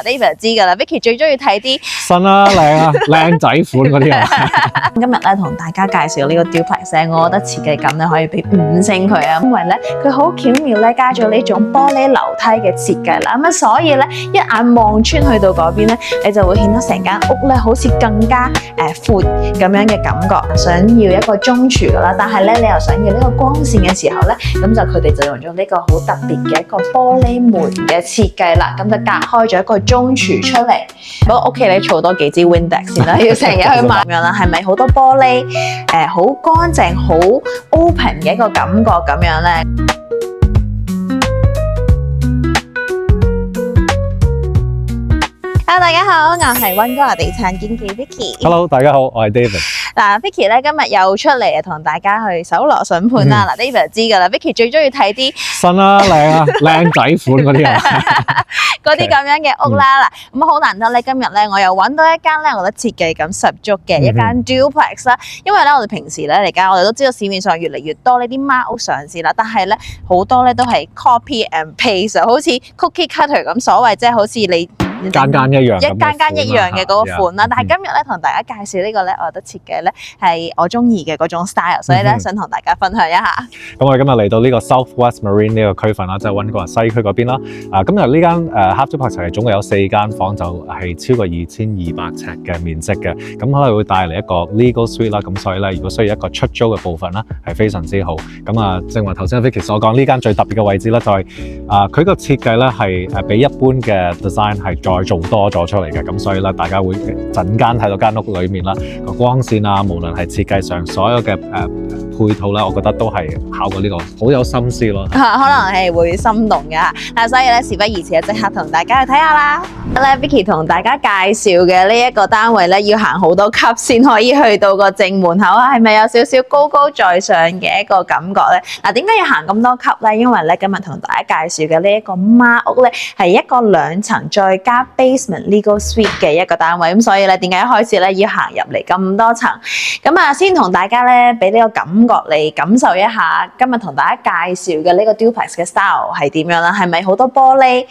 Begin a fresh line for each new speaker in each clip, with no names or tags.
David 知㗎啦 ，Vicky 最中意睇啲
新啦、靚啊、靚仔款嗰啲啊。
今日咧同大家介紹呢個 duplex 我覺得設計感咧可以俾5星佢啊，因為咧佢好巧妙咧加咗呢種玻璃樓梯嘅設計啦，咁所以咧一眼望穿去到嗰邊咧，你就會顯得成間屋咧好似更加闊咁樣嘅感覺。想要一個中廚噶啦，但係咧你又想要呢個光線嘅時候咧，咁就佢哋就用咗呢個好特別嘅一個玻璃門嘅設計啦，咁就隔開咗一個中廚出嚟。不過屋企你儲多幾支 Windex 先啦，要成日去買咁樣啦，係咪好多玻璃好乾淨好 open 嘅一個感覺咁樣咧？Hello， 大家好，我係溫哥華地產經紀 Vicky。Hello，
大家好，我係 David。
嗱 ，Vicky 咧今日又出嚟同大家去搜羅筍盤啦。嗱，David 知㗎啦 ，Vicky 最中意睇啲
新啦、靚啊、靚仔款嗰啲啊，
嗰啲咁樣嘅屋啦。嗱，咁好難得咧，今日咧我又揾到一間咧，我覺得設計感十足嘅一間 duplex 啦。因為咧我哋平時咧嚟講，我哋都知道市面上越嚟越多呢啲孖屋上市啦，但係咧好多咧都係 copy and paste， 好似 cookie cutter 咁所謂，即係好似你
間間一樣，
一間一樣嘅嗰個款啦。但係今日咧同大家介紹呢個咧，我覺得設計咧係我中意嘅嗰種 style， 所以咧想同大家分享一下。
咁我哋今日嚟到呢個 Southwest Marine 呢個區份啦，即係溫哥華西區嗰邊啦。今日呢間Half Duplex係總共有4間房，就係超過2200尺嘅面積嘅。咁可能會帶嚟一個 legal suite 啦。咁所以咧，如果需要一個出租嘅部分咧，係非常之好。咁正話頭先 Vicky 所講呢間最特別嘅位置咧，就係佢個設計咧係比一般嘅 design 係再做多咗出嚟嘅。咁所以咧，大家會陣間睇到間屋裏面啦，個光線啊，無論係設計上所有嘅配套咧，我覺得都係考過呢個好有心思咯。
可能係會心動嘅。嗱，所以咧事不宜遲，即刻同大家去睇下啦。Vicky 同大家介紹嘅呢一個單位咧，要行好多級先可以去到個正門口啊，係咪有少少高高在上嘅一個感覺咧？嗱，點解要行咁多級咧？因為咧今日同大家介紹嘅呢一個孖屋咧，係一個2層再加 basement legal suite 嘅一個單位，咁所以咧點解一開始咧要行入嚟咁多層？咁先同大家咧俾呢個感覺嚟感受一下，今日同大家介紹嘅呢個 duplex 嘅 style 係點樣啦？係咪好多玻璃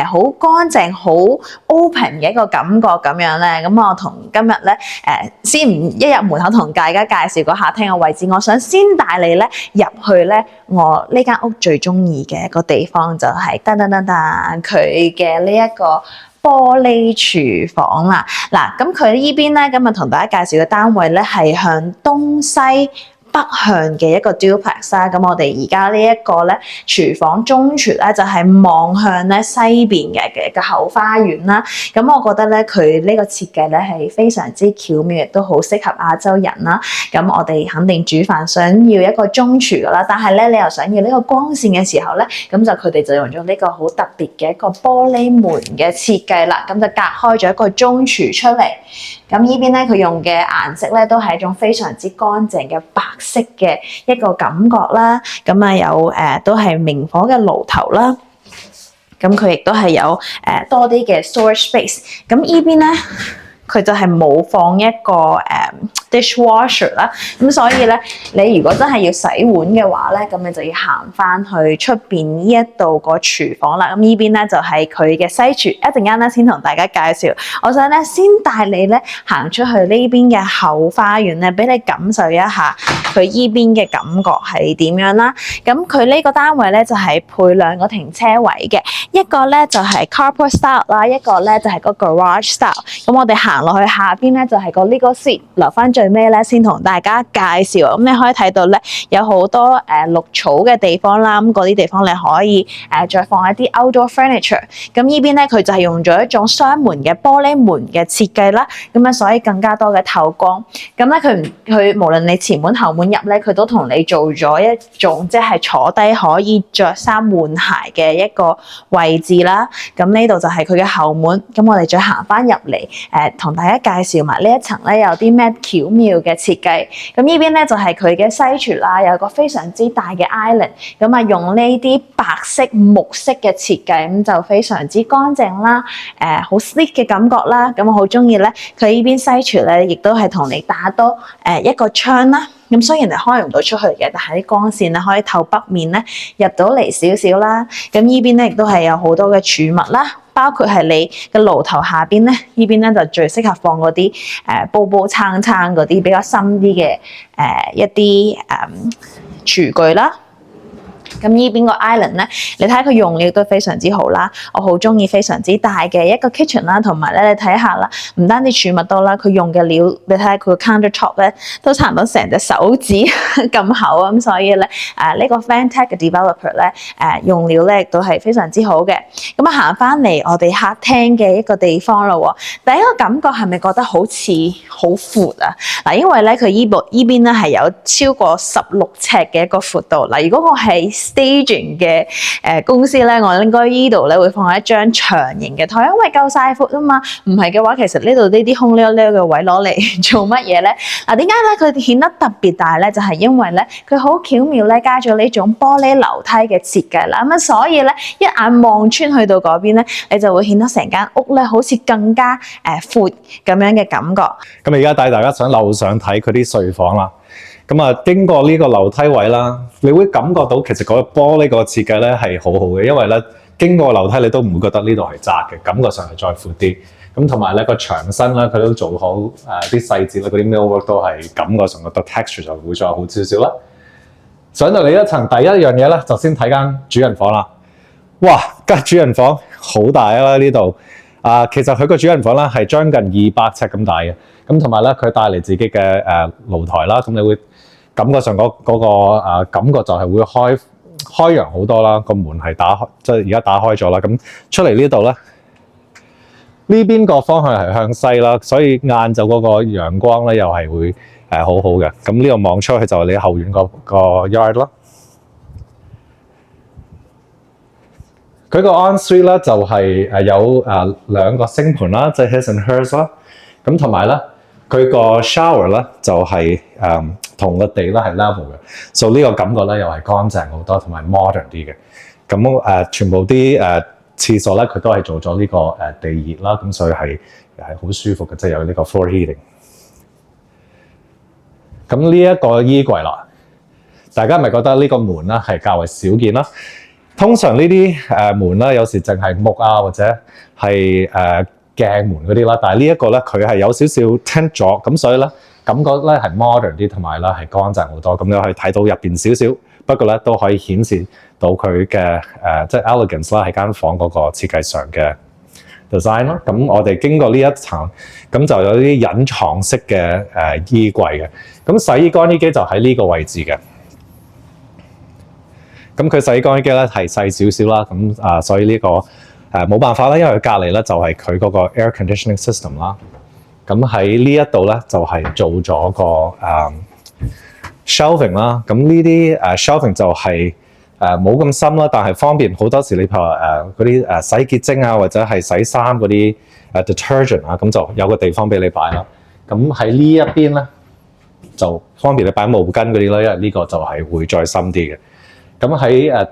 好乾淨好 open 嘅一個感覺咁樣咧？咁我同今日咧先唔一入門口同大家介紹個客廳嘅位置，我想先帶你咧入去咧我呢間屋最中意嘅一個地方，就係佢嘅呢一個玻璃廚房啦。嗱，咁佢呢邊咧今日同大家介紹嘅單位咧係向東西北向嘅一個 duplex 啦。咁我哋而家呢一個咧廚房中廚咧就係望向咧西邊嘅一個後花園啦。咁我覺得咧佢呢個設計咧係非常之巧妙，亦都好適合亞洲人啦。咁我哋肯定煮飯想要一個中廚噶啦，但係咧你又想要呢個光線嘅時候咧，咁就佢哋就用咗呢個好特別嘅一個玻璃門嘅設計啦。咁就隔開咗一個中廚出嚟。咁呢邊咧佢用嘅顏色咧都係一種非常之乾淨嘅白色嘅一個感覺啦。咁有都係明火嘅爐頭啦。咁佢亦都係有多啲嘅 storage space。咁呢邊咧佢就係冇放一個dishwasher 啦。咁所以咧你如果真係要洗碗嘅話咧，咁你就要行翻去出邊呢一度個廚房啦。咁呢邊咧就係佢嘅西廚，一陣間咧先同大家介紹。我想咧先帶你咧行出去呢邊嘅後花園咧，俾你感受一下佢依邊嘅感覺係點樣啦。咁佢呢個單位咧就係配2個停車位嘅，一個咧就係 carport style 啦，一個咧就係個 garage style。咁我哋行落去下邊咧就係個 legal suite，留翻最尾咧先同大家介紹。咁你可以睇到咧有好多綠草嘅地方啦，咁嗰啲地方你可以再放一啲 outdoor furniture。咁呢邊咧佢就係用咗一種雙門嘅玻璃門嘅設計啦，咁所以更加多嘅透光。咁咧佢無論你前門後門入咧，佢都同你做咗一種即係坐低可以着衫換鞋嘅一個位置啦。咁呢度就係佢嘅後門。咁我哋再行翻入嚟同大家介紹埋呢一層咧有啲咩巧妙嘅設計。咁呢邊咧就係佢嘅西廚啦，有個非常之大嘅 island。咁用呢啲白色木色嘅設計，咁就非常之乾淨啦，好 sleek 嘅感覺啦。咁我好中意咧，佢呢邊西廚咧亦都係同你打多一個窗啦。咁雖然係開唔到出去嘅，但係啲光線咧可以透北面咧入到嚟少少啦。咁呢邊咧亦都係有好多嘅儲物啦。包包括係你嘅爐頭下邊咧，呢邊咧就最適合放嗰啲煲煲罉罉嗰啲比較深啲嘅一啲廚具啦。咁呢邊個 island 咧，你睇下佢用料都非常之好啦，我好中意非常之大嘅一個 kitchen 啦，同埋咧你睇下啦，唔單止儲物多啦，佢用嘅料你睇下佢個 countertop 咧都差唔多成隻手指咁厚啊，咁所以咧呢個 Fantech 嘅 developer 咧用料咧亦都係非常之好嘅。咁啊行翻嚟我哋客廳嘅一個地方咯，第一個感覺係咪覺得好似好闊啊？嗱，因為咧佢依邊咧係有超過16尺嘅一個闊度。嗱，如果我係staging 嘅公司咧，我應該依度咧會放一張長形嘅台，因為夠晒闊啊嘛。唔係嘅話，其實呢度呢啲空溜溜嘅位攞嚟做乜嘢咧？嗱，點解咧佢顯得特別大咧？就係因為咧佢好巧妙咧加咗呢種玻璃樓梯嘅設計啦。咁啊，所以咧一眼望穿去到嗰邊咧，你就會顯得成間屋咧好似更加闊咁樣嘅感覺。
咁而家帶大家上樓上睇佢啲睡房啦。咁啊，經過呢個樓梯位啦，你會感覺到其實嗰個玻璃個設計咧係好好嘅，因為咧經過樓梯你都唔會覺得呢度係窄嘅，感覺上係再闊啲。咁同埋咧個牆身咧佢都做好啲細節啦，嗰啲 millwork 都係感覺上覺得 texture 就會再好少少啦。上到嚟一層第一樣嘢咧，就先睇間主人房啦。哇！間主人房好大啊呢度。其實佢個主人房咧係將近200尺咁大嘅，咁同埋咧佢帶嚟自己嘅露台啦，咁你會感覺上嗰個感覺就係會開揚好多啦，個門係打開，即係而家打開咗啦，咁出嚟呢度咧，呢邊個方向係向西啦，所以晏晝嗰個陽光咧又係會好好嘅，咁呢度望出去就係你後院個 yard 啦。佢個 ensuite 咧就係有2個星盆啦，即係 his and hers 啦。咁同埋咧，佢個 shower 咧就係同個地咧係 level 嘅，所以呢個感覺咧又係乾淨好多，同埋 modern 啲嘅。咁全部啲廁所咧佢都係做咗呢個地熱啦，咁所以係好舒服嘅，即係有呢個 floor heating。咁呢一個衣櫃啦，大家係咪覺得呢個門咧係較為少見啦？通常呢啲門啦，有時淨係木啊，或者係鏡門嗰啲啦。但係呢一個咧，佢係有少少 tint 咗，咁所以咧感覺咧係 modern 啲，同埋咧係乾淨好多。咁你可以睇到入邊少少，不過咧都可以顯示到佢嘅即係 elegance 啦，喺間房嗰個設計上嘅 design 咯。咁我哋經過呢一層，咁就有啲隱藏式嘅衣櫃嘅。咁洗衣乾衣機就喺呢個位置嘅。咁佢洗衣乾衣機咧係細少少啦，咁所以呢個冇辦法啦，因為佢隔離咧就係佢嗰個 air conditioning system 啦。咁喺呢一度咧就係做咗個shelving 啦。咁呢啲shelving 就係冇咁深啦，但係方便好多時你譬如話嗰啲洗潔精啊，或者係洗衫嗰啲detergent 啊，咁就有個地方俾你擺啦。咁喺呢一邊咧就方便你擺毛巾嗰啲啦，因為呢個就係會再深啲嘅。咁喺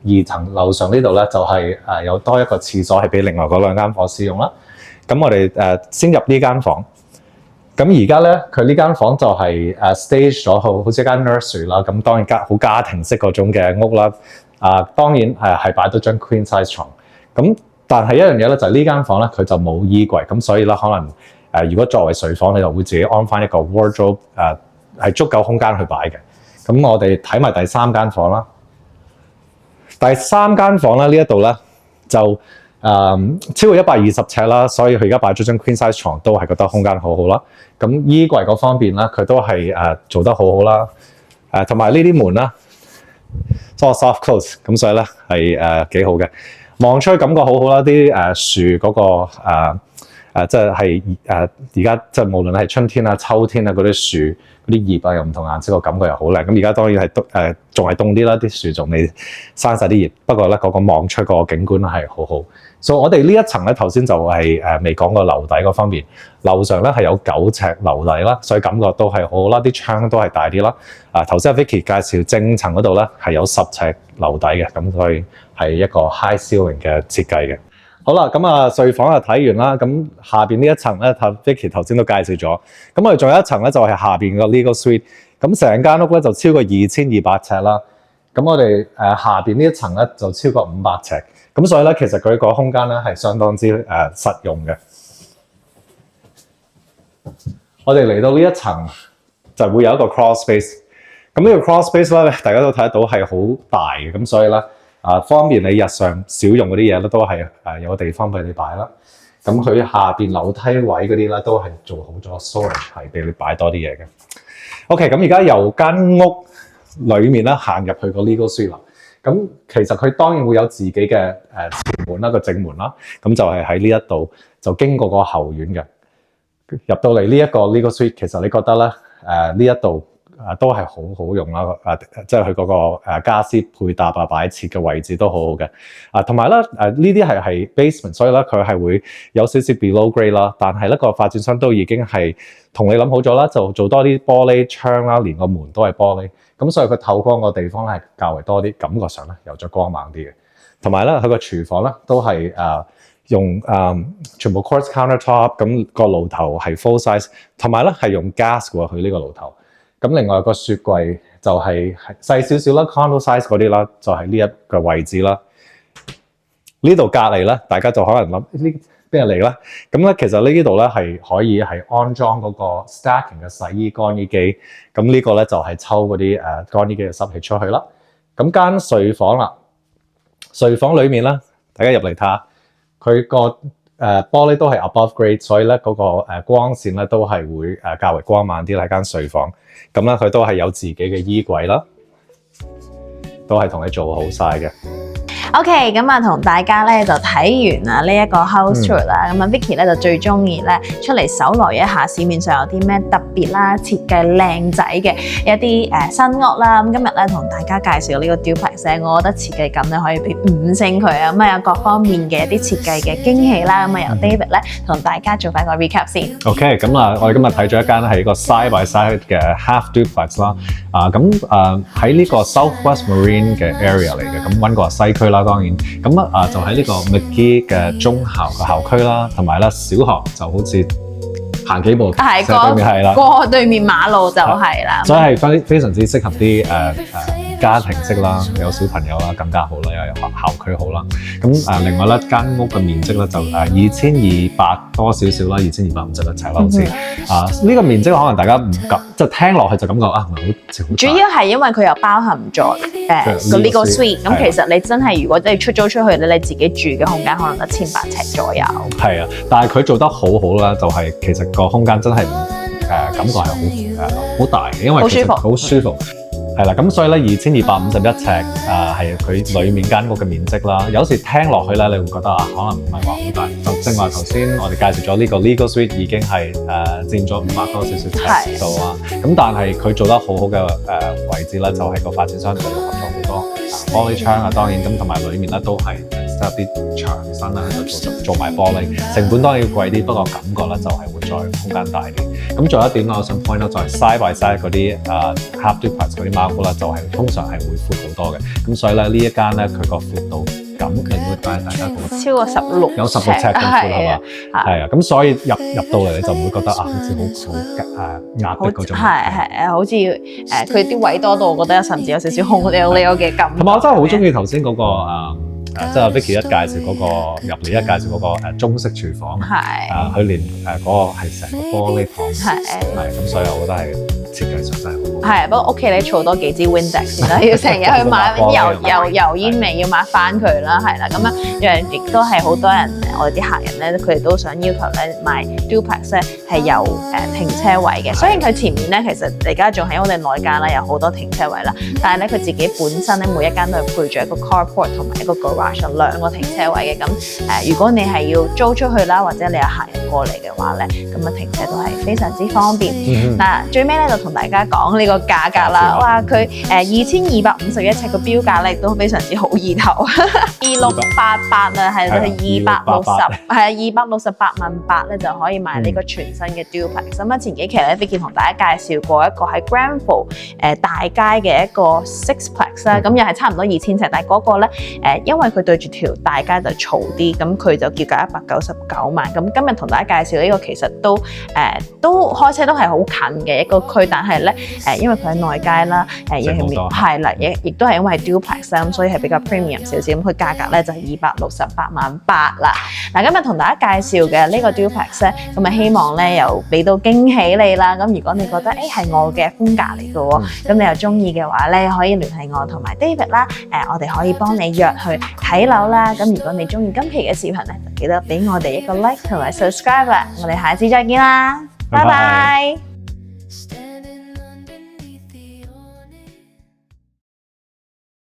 第2層樓上呢度咧，就係有多一個廁所係俾另外嗰2間房使用啦。咁我哋先入呢間房。咁而家咧，佢呢間房就係stage 咗好似一間 nursery 啦。咁當然好家庭式嗰種嘅屋啦。當然係擺到張 queen size 床。咁但係一樣嘢咧，就係呢間房咧，佢就冇衣櫃。咁所以咧，可能如果作為睡房，你就會自己安翻一個 wardrobe， 係足夠空間去擺嘅。咁我哋睇埋第3間房啦。第3間房咧，呢一度咧就超過120尺啦，所以佢而家擺咗張 queen size 床，都係覺得空間好好啦。咁衣櫃嗰方面咧，佢都係做得好好啦。同埋呢啲門啦，都 soft close，咁所以咧係幾好嘅。望出去感覺好好啦，啲樹嗰個即係而家即係無論係春天啊、秋天啊嗰啲樹。嗰啲葉啊，又唔同顏色，個感覺又好靚。咁而家當然係仲係凍啲啦，啲樹仲未生晒啲葉。不過咧，嗰個望出個景觀係好好。所以我哋呢一層咧，頭先就係未講過樓底嗰方面。樓上咧係有9尺樓底啦，所以感覺都係好好啦。啲窗都係大啲啦。頭先阿 Vicky 介紹正層嗰度咧係有10尺樓底嘅，咁所以係一個 high ceiling 嘅設計嘅。好啦，咁睡房就睇完啦。咁下邊呢一層咧，Vicky 頭先都介紹咗。咁我哋仲有一層咧，就係下邊個呢個 suite。咁成間屋咧就超過2200尺啦。咁我哋下邊呢一層咧就超過500尺，咁所以咧其實佢個空間咧係相當之實用嘅。我哋嚟到呢一層就會有一個 crawl space， 咁呢個 crawl space 咧大家都睇得到係好大嘅，咁所以咧方便你日常少用嗰啲嘢咧都係有個地方俾你擺啦。咁佢下邊樓梯位嗰啲咧都係做好咗 storage， 係俾你擺多啲嘢嘅。OK， 咁而家由間屋裏面咧行入去個 legal suite 啦，咁其實佢當然會有自己嘅前門啦，個正門啦，咁就係喺呢一度就經過個後院嘅，入到嚟呢一個 legal suite， 其實你覺得咧呢一度都係好好用啦，即係佢嗰個傢俬配搭擺設嘅位置都好好嘅，同埋咧呢啲係 basement， 所以咧佢係會有少少 below grade 啦，但係咧個發展商都已經係同你諗好咗啦，就做多啲玻璃窗啦，連個門都係玻璃。咁所以佢透光個地方咧係較為多啲，感覺上咧有咗光猛啲嘅。同埋咧佢個廚房咧都係用全部 quartz countertop， 咁個爐頭係 full size， 同埋咧係用 gas 嘅喎佢呢個爐頭。咁另外個雪櫃就係細少少啦 ，condo size 嗰啲啦，就係呢一個位置啦。呢度隔離咧，大家就可能諗呢邊嚟啦。咁咧其實呢度咧係可以係安裝嗰個 stacking 嘅洗衣乾衣機。咁呢個咧就係抽嗰啲乾衣機嘅濕氣出去啦。咁間睡房啦，睡房裡面咧，大家入嚟睇下，佢個玻璃都係 above grade， 所以咧嗰個光線咧都係會較為光猛啲喺間睡房。咁咧佢都係有自己嘅衣櫃啦，都係同你做好晒嘅。
OK， 咁同大家咧就睇完啦呢一個 house tour 啦。咁Vicky 咧就最中意咧出嚟搜羅一下市面上有啲咩特別啦、設計靚仔嘅一啲新屋啦。咁今日咧同大家介紹呢個 duplex， 我覺得設計感咧可以俾5星佢啊。咁有各方面嘅一啲設計嘅驚喜啦。咁由 David 咧同大家做翻個 recap 先。
OK， 咁我哋今日睇咗一間係一個 side by side 嘅 half duplex 啦。喺呢個 Southwest Marine 嘅 area 嚟嘅，咁溫哥華西區啦。當然，咁就喺呢個 McGee 嘅中校嘅校區啦，同埋咧小學就好似行幾步，係
過對面馬路就係啦，
所以係非常之適合啲家庭式啦，有小朋友啦更加好啦，又有校區好啦。咁另外咧間屋嘅面積咧就2200多少少啦，2251尺啦，好似呢個面積可能大家唔敢，即係聽落去就感覺唔係好似好大。
主要係因為佢又包含咗個 legal suite， 咁其實你真係如果你出租出去咧，你自己住嘅空間可能得1800尺左右。
係啊，但係佢做得好好啦，就係其實個空間真係感覺係好大嘅，因為其實好舒服。係啦，咁所以咧2251尺係佢裡面間屋嘅面積啦。有時聽落去咧，你會覺得可能唔係話好大。就正話頭先我哋介紹咗呢個 legal suite 已經係佔咗500多少少尺度啊。咁但係佢做得好好嘅位置咧，就係個發展商就用合咗好多玻璃窗啊，當然咁同埋裡面咧都係塞啲牆身啦，喺度做埋玻璃。成本當然要貴啲，不過感覺咧就係會再空間大啲。咁仲有一點我想 point out 就係 side by side 嗰啲half duplex 嗰啲貓屋啦，就係通常係會闊好多嘅。咁所以咧呢一間咧佢個闊度感令會帶大家
超過16
有16尺咁闊係嘛？係啊，咁所以入到嚟你就唔會覺得好似好壓迫嗰種。
係好似佢啲位多到，我覺得甚至有少少空溜溜嘅感覺。
同埋我真係好中意頭先嗰個即係 Vicky 一介紹嗰個入嚟一介紹嗰個中式廚房，佢連嗰個係成個玻璃房，咁所以我覺得係設計上真係好。係，不過屋企你儲多幾支 Windex 先啦，要成日去買油煙味，要買翻佢啦，係啦，咁樣亦都係好多人我哋啲客人咧，佢哋都想要求咧買 duplex 咧係有停車位嘅。雖然佢前面咧其實而家仲喺我哋內間啦，有好多停車位啦，但係咧佢自己本身咧每一間都係配住一個 carport 同埋一個 garage 2個停車位嘅。咁如果你係要租出去啦，或者你有客人過嚟嘅話咧，咁停車都係非常之方便。嗱，最尾咧就同大家講呢個價格啦。哇，佢2251尺嘅標價咧亦都非常之好意頭，2688啊，係268咧就可以買呢個全新嘅 duplex。咁前幾期咧 Vicky 同大家介紹過一個喺 Granville 大街嘅一個 sixplex 啦，咁又係差唔多2000尺，但係嗰個咧因為佢對住條大街就嘈啲，咁佢就叫價199萬。咁今日同大
大家介紹呢個其實都開車都係好近嘅一個區，但係咧因為佢喺內街啦，係啦，亦都係因為係 duplex 啦，咁所以係比較 premium 少少，咁佢價格咧就係268.8萬啦。嗱，今日同大家介紹嘅呢個 duplex 咧，咁啊希望咧又俾到驚喜你啦。咁如果你覺得係我嘅風格嚟嘅喎，咁你又中意嘅話咧，可以聯繫我同埋 David 啦，我哋可以幫你約去睇樓啦。咁如果你中意今期嘅視頻咧，就記得俾我哋一個 like 同埋 subscribe 啦。我哋下次再見啦，拜拜。